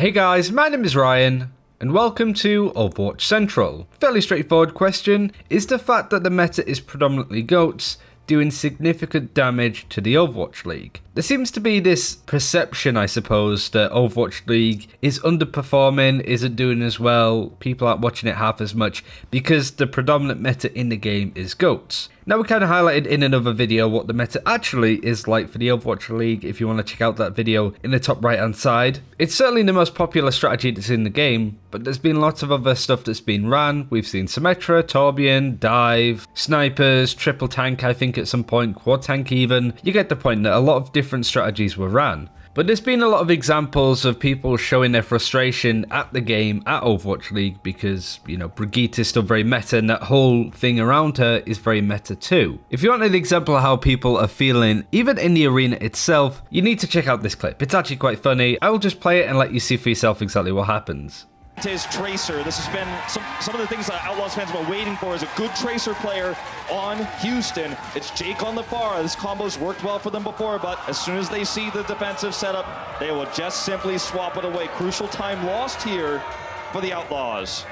Hey guys, my name is Ryan, and welcome to Overwatch Central. Fairly straightforward question, is the fact that the meta is predominantly GOATs doing significant damage to the Overwatch League? There seems to be this perception, I suppose, that Overwatch League is underperforming, isn't doing as well, people aren't watching it half as much because the predominant meta in the game is GOATs. Now, we kind of highlighted in another video what the meta actually is like for the Overwatch League if you want to check out that video in the top right hand side. It's certainly the most popular strategy that's in the game, but there's been lots of other stuff that's been ran. We've seen Symmetra, Torbjorn, Dive, Snipers, Triple Tank I think at some point, Quad Tank even. You get the point that a lot of different strategies were ran. But there's been a lot of examples of people showing their frustration at the game at Overwatch League because, you know, Brigitte is still very meta and that whole thing around her is very meta too. If you want an example of how people are feeling, even in the arena itself, you need to check out this clip. It's actually quite funny. I will just play it and let you see for yourself exactly what happens. His Tracer. This has been some of the things that Outlaws fans have been waiting for is a good Tracer player on Houston. It's Jake on the far. This combo's worked well for them before, but as soon as they see the defensive setup, they will just simply swap it away. Crucial time lost here for the Outlaws.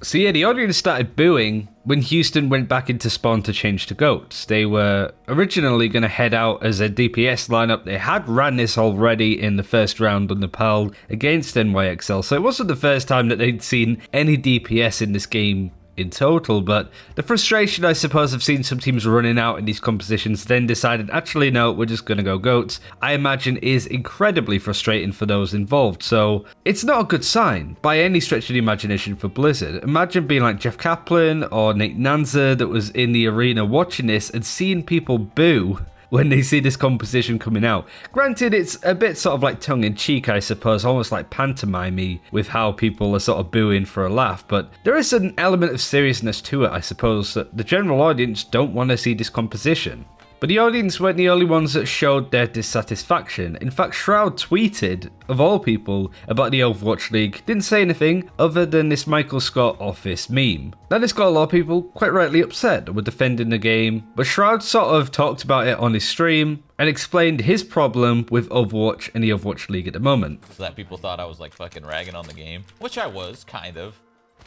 So yeah, the audience started booing when Houston went back into spawn to change to GOATs. They were originally going to head out as a DPS lineup. They had ran this already in the first round on the PAL against NYXL, so it wasn't the first time that they'd seen any DPS in this game in total, but the frustration I suppose of seeing some teams running out in these compositions then decided actually no, we're just going to go GOATs, I imagine is incredibly frustrating for those involved. So it's not a good sign by any stretch of the imagination for Blizzard. Imagine being like Jeff Kaplan or Nate Nanzer that was in the arena watching this and seeing people boo when they see this composition coming out. Granted, it's a bit sort of like tongue-in-cheek, I suppose, almost like pantomime-y with how people are sort of booing for a laugh, but there is an element of seriousness to it, I suppose, that the general audience don't want to see this composition. But the audience weren't the only ones that showed their dissatisfaction. In fact, Shroud tweeted, of all people, about the Overwatch League, didn't say anything other than this Michael Scott office meme. Now this got a lot of people quite rightly upset that were defending the game, but Shroud sort of talked about it on his stream and explained his problem with Overwatch and the Overwatch League at the moment. So that people thought I was like fucking ragging on the game, which I was, kind of,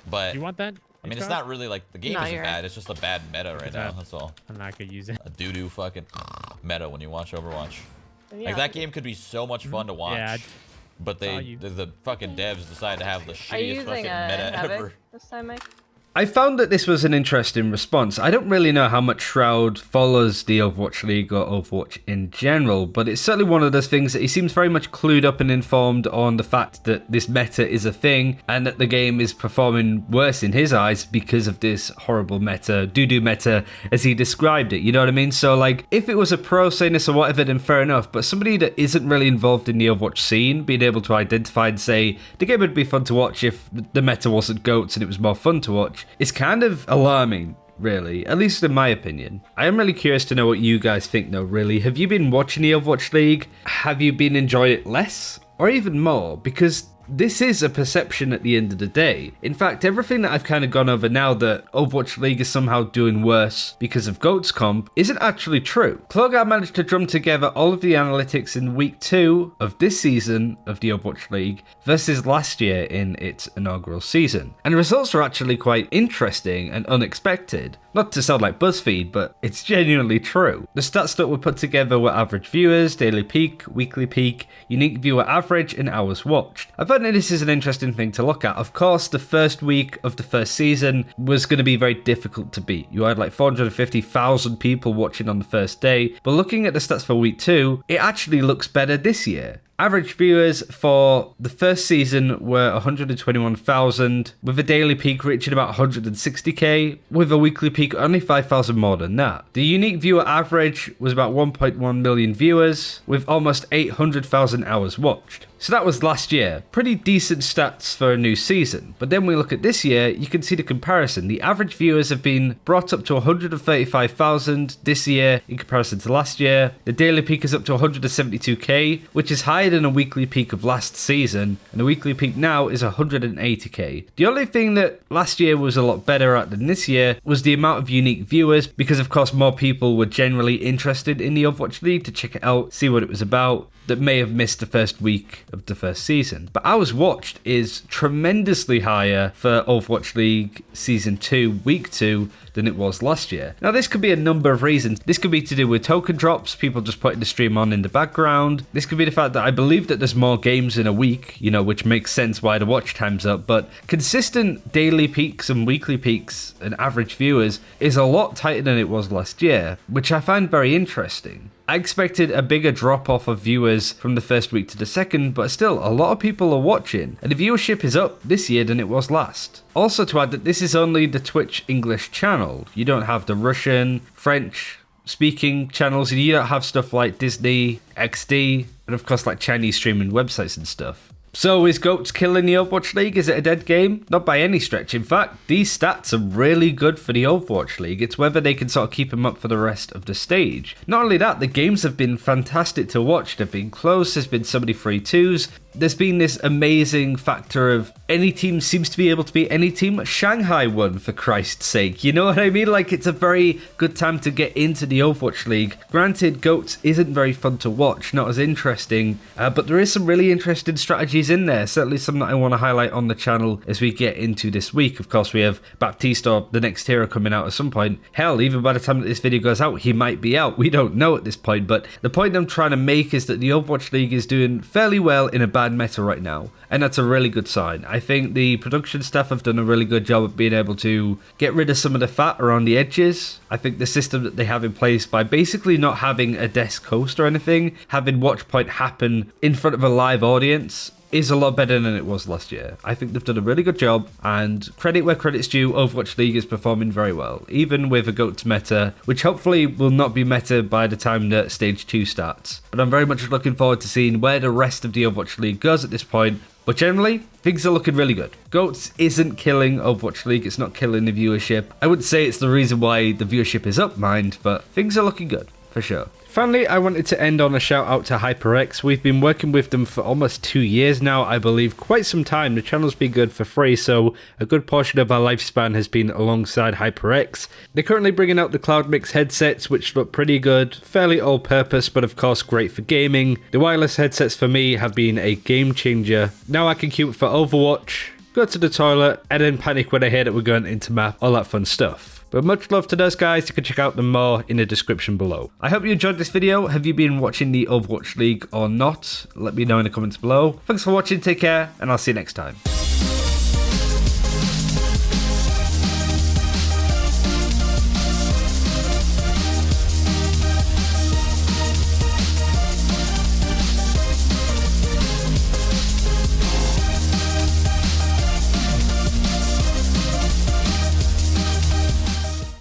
but... You want that? I mean, it's not really like the game isn't bad. It's just a bad meta right now. That's all. I'm not gonna use it. A doo-doo fucking meta when you watch Overwatch. Like that game could be so much fun to watch. Yeah, but the fucking devs decided to have the shittiest fucking meta ever. This time, Mike? I found that this was an interesting response. I don't really know how much Shroud follows the Overwatch League or Overwatch in general, but it's certainly one of those things that he seems very much clued up and informed on the fact that this meta is a thing and that the game is performing worse in his eyes because of this horrible meta, doo-doo meta, as he described it, you know what I mean? So like, if it was a pro saying this or whatever, then fair enough, but somebody that isn't really involved in the Overwatch scene, being able to identify and say, the game would be fun to watch if the meta wasn't GOATs and it was more fun to watch, it's kind of alarming, really, at least in my opinion. I am really curious to know what you guys think though, really. Have you been watching the Overwatch League? Have you been enjoying it less or even more? Because this is a perception at the end of the day. In fact, everything that I've kind of gone over now that Overwatch League is somehow doing worse because of GOATs comp isn't actually true. Clogar managed to drum together all of the analytics in week 2 of this season of the Overwatch League versus last year in its inaugural season. And the results are actually quite interesting and unexpected. Not to sound like BuzzFeed, but it's genuinely true. The stats that were put together were average viewers, daily peak, weekly peak, unique viewer average, and hours watched. I thought that this is an interesting thing to look at. Of course, the first week of the first season was going to be very difficult to beat. You had like 450,000 people watching on the first day, but looking at the stats for week 2, it actually looks better this year. Average viewers for the first season were 121,000, with a daily peak reaching about 160k, with a weekly peak only 5,000 more than that. The unique viewer average was about 1.1 million viewers, with almost 800,000 hours watched. So that was last year. Pretty decent stats for a new season. But then we look at this year, you can see the comparison. The average viewers have been brought up to 135,000 this year in comparison to last year. The daily peak is up to 172k, which is higher than a weekly peak of last season. And the weekly peak now is 180k. The only thing that last year was a lot better at than this year was the amount of unique viewers, because of course more people were generally interested in the Overwatch League to check it out, see what it was about, that may have missed the first week of the first season. But hours watched is tremendously higher for Overwatch League Season 2, Week 2, than it was last year. Now this could be a number of reasons. This could be to do with token drops, people just putting the stream on in the background. This could be the fact that I believe that there's more games in a week, you know, which makes sense why the watch time's up, but consistent daily peaks and weekly peaks and average viewers is a lot tighter than it was last year, which I find very interesting. I expected a bigger drop off of viewers from the first week to the second, but still a lot of people are watching, and the viewership is up this year than it was last. Also to add that this is only the Twitch English channel. You don't have the Russian, French speaking channels, and you don't have stuff like Disney, XD, and of course like Chinese streaming websites and stuff. So is GOATS killing the Overwatch League? Is it a dead game? Not by any stretch. In fact, these stats are really good for the Overwatch League. It's whether they can sort of keep them up for the rest of the stage. Not only that, the games have been fantastic to watch. They've been close. There's been so many 3-2s. There's been this amazing factor of any team seems to be able to beat any team. Shanghai won, for Christ's sake. You know what I mean? Like, it's a very good time to get into the Overwatch League. Granted, GOATS isn't very fun to watch, not as interesting, but there is some really interesting strategies in there. Certainly some that I want to highlight on the channel as we get into this week. Of course, we have Baptiste, or the next hero, coming out at some point. Hell, even by the time that this video goes out, he might be out. We don't know at this point, but the point I'm trying to make is that the Overwatch League is doing fairly well in a bad meta right now, and that's a really good sign. I think the production staff have done a really good job of being able to get rid of some of the fat around the edges. I think the system that they have in place by basically not having a desk host or anything, having watch point happen in front of a live audience, is a lot better than it was last year. I think they've done a really good job, and credit where credit's due, Overwatch League is performing very well, even with a GOATS meta, which hopefully will not be meta by the time that Stage 2 starts. But I'm very much looking forward to seeing where the rest of the Overwatch League goes at this point. But generally, things are looking really good. GOATS isn't killing Overwatch League, it's not killing the viewership. I wouldn't say it's the reason why the viewership is up, mind, but things are looking good, for sure. Finally, I wanted to end on a shout out to HyperX. We've been working with them for almost 2 years now, I believe, quite some time. The channel's been good for free, so a good portion of our lifespan has been alongside HyperX. They're currently bringing out the Cloud Mix headsets, which look pretty good, fairly all-purpose, but of course great for gaming. The wireless headsets for me have been a game changer. Now I can queue for Overwatch, go to the toilet, and then panic when I hear that we're going into map, all that fun stuff. But much love to those guys. You can check out them more in the description below. I hope you enjoyed this video. Have you been watching the Overwatch League or not? Let me know in the comments below. Thanks for watching, take care, and I'll see you next time.